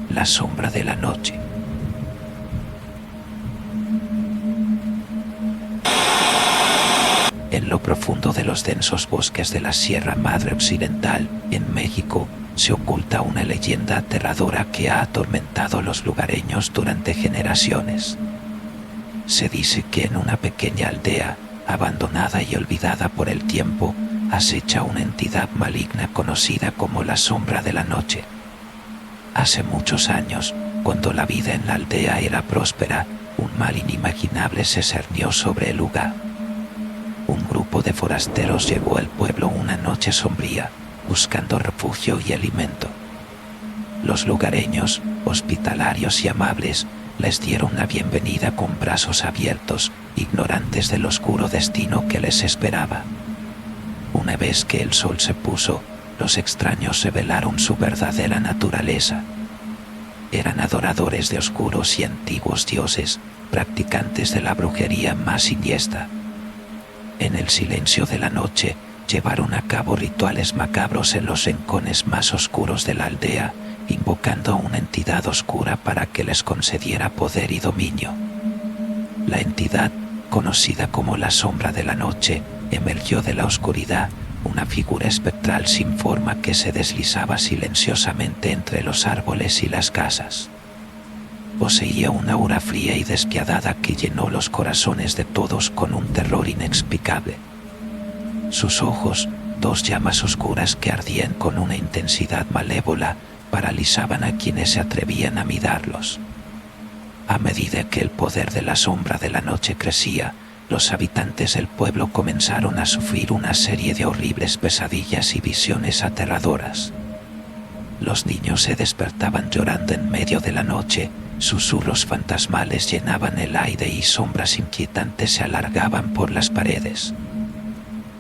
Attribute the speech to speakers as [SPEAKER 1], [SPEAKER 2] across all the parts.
[SPEAKER 1] la sombra de la noche. En lo profundo de los densos bosques de la Sierra Madre Occidental, en México, se oculta una leyenda aterradora que ha atormentado a los lugareños durante generaciones. Se dice que en una pequeña aldea, abandonada y olvidada por el tiempo, acecha una entidad maligna conocida como la sombra de la noche. Hace muchos años, cuando la vida en la aldea era próspera, un mal inimaginable se cernió sobre el lugar. Un grupo de forasteros llegó al pueblo una noche sombría, buscando refugio y alimento. Los lugareños, hospitalarios y amables, les dieron la bienvenida con brazos abiertos, ignorantes del oscuro destino que les esperaba. Una vez que el sol se puso, los extraños revelaron su verdadera naturaleza. Eran adoradores de oscuros y antiguos dioses, practicantes de la brujería más siniestra. En el silencio de la noche, llevaron a cabo rituales macabros en los rincones más oscuros de la aldea, invocando a una entidad oscura para que les concediera poder y dominio. La entidad, conocida como la sombra de la noche, emergió de la oscuridad, una figura espectral sin forma que se deslizaba silenciosamente entre los árboles y las casas. Poseía una aura fría y despiadada que llenó los corazones de todos con un terror inexplicable. Sus ojos, dos llamas oscuras que ardían con una intensidad malévola, paralizaban a quienes se atrevían a mirarlos. A medida que el poder de la sombra de la noche crecía, los habitantes del pueblo comenzaron a sufrir una serie de horribles pesadillas y visiones aterradoras. Los niños se despertaban llorando en medio de la noche, susurros fantasmales llenaban el aire y sombras inquietantes se alargaban por las paredes.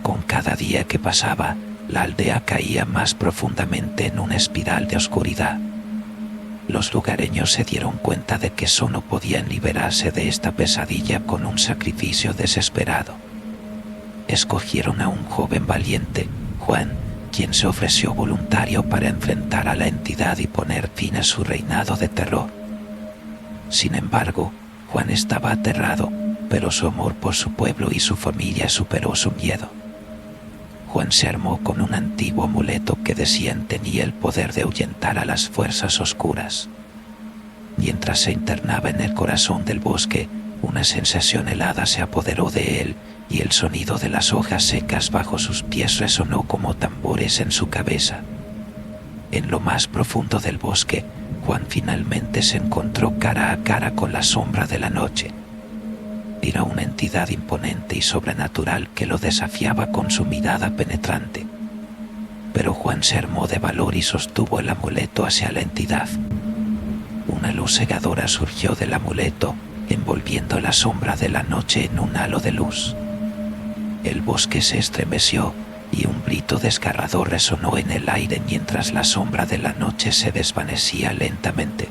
[SPEAKER 1] Con cada día que pasaba, la aldea caía más profundamente en una espiral de oscuridad. Los lugareños se dieron cuenta de que solo podían liberarse de esta pesadilla con un sacrificio desesperado. Escogieron a un joven valiente, Juan, quien se ofreció voluntario para enfrentar a la entidad y poner fin a su reinado de terror. Sin embargo, Juan estaba aterrado, pero su amor por su pueblo y su familia superó su miedo. Juan se armó con un antiguo amuleto que decían tenía el poder de ahuyentar a las fuerzas oscuras. Mientras se internaba en el corazón del bosque, una sensación helada se apoderó de él y el sonido de las hojas secas bajo sus pies resonó como tambores en su cabeza. En lo más profundo del bosque, Juan finalmente se encontró cara a cara con la sombra de la noche. Era una entidad imponente y sobrenatural que lo desafiaba con su mirada penetrante. Pero Juan se armó de valor y sostuvo el amuleto hacia la entidad. Una luz cegadora surgió del amuleto, envolviendo la sombra de la noche en un halo de luz. El bosque se estremeció y un grito desgarrador resonó en el aire mientras la sombra de la noche se desvanecía lentamente.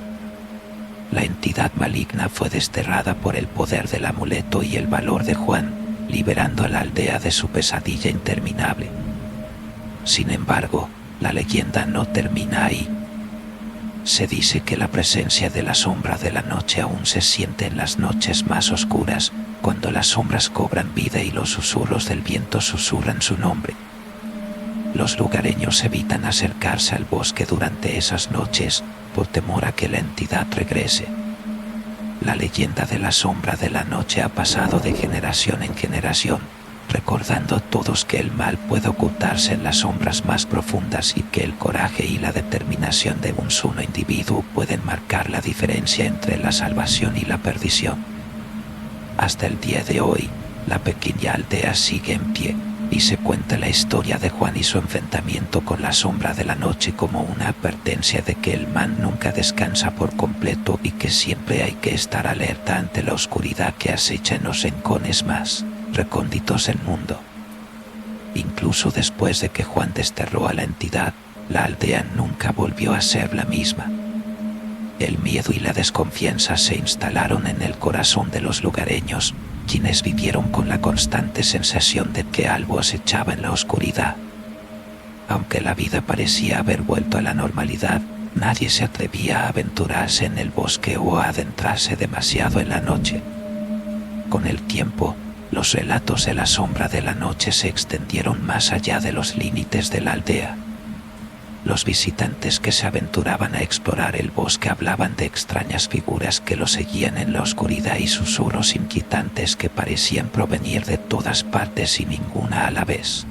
[SPEAKER 1] La entidad maligna fue desterrada por el poder del amuleto y el valor de Juan, liberando a la aldea de su pesadilla interminable. Sin embargo, la leyenda no termina ahí. Se dice que la presencia de la sombra de la noche aún se siente en las noches más oscuras, cuando las sombras cobran vida y los susurros del viento susurran su nombre. Los lugareños evitan acercarse al bosque durante esas noches por temor a que la entidad regrese. La leyenda de la sombra de la noche ha pasado de generación en generación, recordando a todos que el mal puede ocultarse en las sombras más profundas y que el coraje y la determinación de un solo individuo pueden marcar la diferencia entre la salvación y la perdición. Hasta el día de hoy, la pequeña aldea sigue en pie y se cuenta la historia de Juan y su enfrentamiento con la sombra de la noche como una advertencia de que el mal nunca descansa por completo y que siempre hay que estar alerta ante la oscuridad que acecha en los rincones más recónditos del mundo. Incluso después de que Juan desterró a la entidad, la aldea nunca volvió a ser la misma. El miedo y la desconfianza se instalaron en el corazón de los lugareños, quienes vivieron con la constante sensación de que algo acechaba en la oscuridad. Aunque la vida parecía haber vuelto a la normalidad, Nadie se atrevía a aventurarse en el bosque o a adentrarse demasiado en la noche. Con el tiempo, los relatos de la sombra de la noche se extendieron más allá de los límites de la aldea. Los visitantes que se aventuraban a explorar el bosque hablaban de extrañas figuras que los seguían en la oscuridad y susurros inquietantes que parecían provenir de todas partes y ninguna a la vez.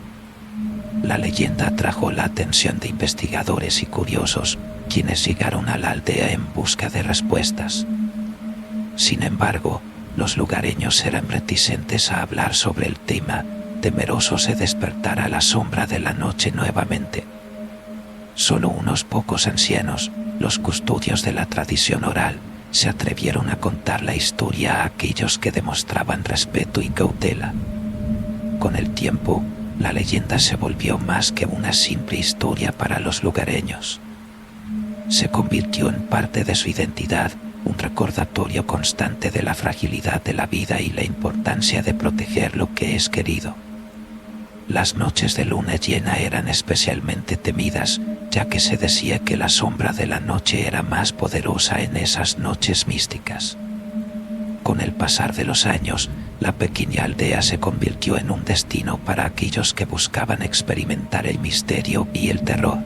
[SPEAKER 1] La leyenda atrajo la atención de investigadores y curiosos, quienes llegaron a la aldea en busca de respuestas. Sin embargo, los lugareños eran reticentes a hablar sobre el tema, temerosos de despertar a la sombra de la noche nuevamente. Solo unos pocos ancianos, los custodios de la tradición oral, se atrevieron a contar la historia a aquellos que demostraban respeto y cautela. Con el tiempo, la leyenda se volvió más que una simple historia para los lugareños. Se convirtió en parte de su identidad, un recordatorio constante de la fragilidad de la vida y la importancia de proteger lo que es querido. Las noches de luna llena eran especialmente temidas, ya que se decía que la sombra de la noche era más poderosa en esas noches místicas. Con el pasar de los años, la pequeña aldea se convirtió en un destino para aquellos que buscaban experimentar el misterio y el terror.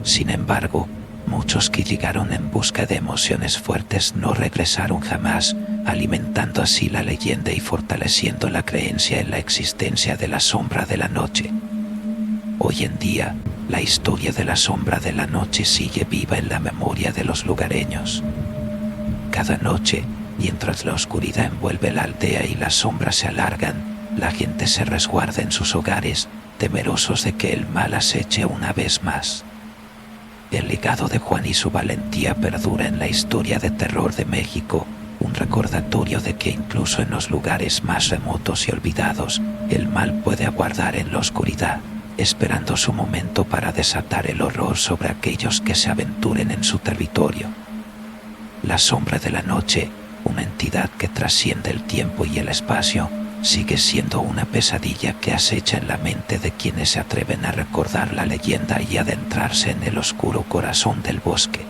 [SPEAKER 1] Sin embargo, muchos que llegaron en busca de emociones fuertes no regresaron jamás, alimentando así la leyenda y fortaleciendo la creencia en la existencia de la sombra de la noche. Hoy en día, la historia de la sombra de la noche sigue viva en la memoria de los lugareños. Cada noche, mientras la oscuridad envuelve la aldea y las sombras se alargan, la gente se resguarda en sus hogares, temerosos de que el mal aceche una vez más. El legado de Juan y su valentía perdura en la historia de terror de México, un recordatorio de que incluso en los lugares más remotos y olvidados, el mal puede aguardar en la oscuridad, esperando su momento para desatar el horror sobre aquellos que se aventuren en su territorio. La sombra de la noche, una entidad que trasciende el tiempo y el espacio, sigue siendo una pesadilla que acecha en la mente de quienes se atreven a recordar la leyenda y adentrarse en el oscuro corazón del bosque.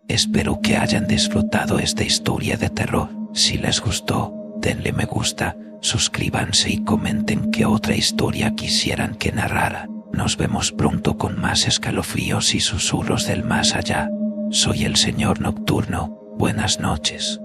[SPEAKER 1] Espero que hayan disfrutado esta historia de terror. Si les gustó, denle me gusta, suscríbanse y comenten qué otra historia quisieran que narrara. Nos vemos pronto con más escalofríos y susurros del más allá. Soy el Señor Nocturno. Buenas noches.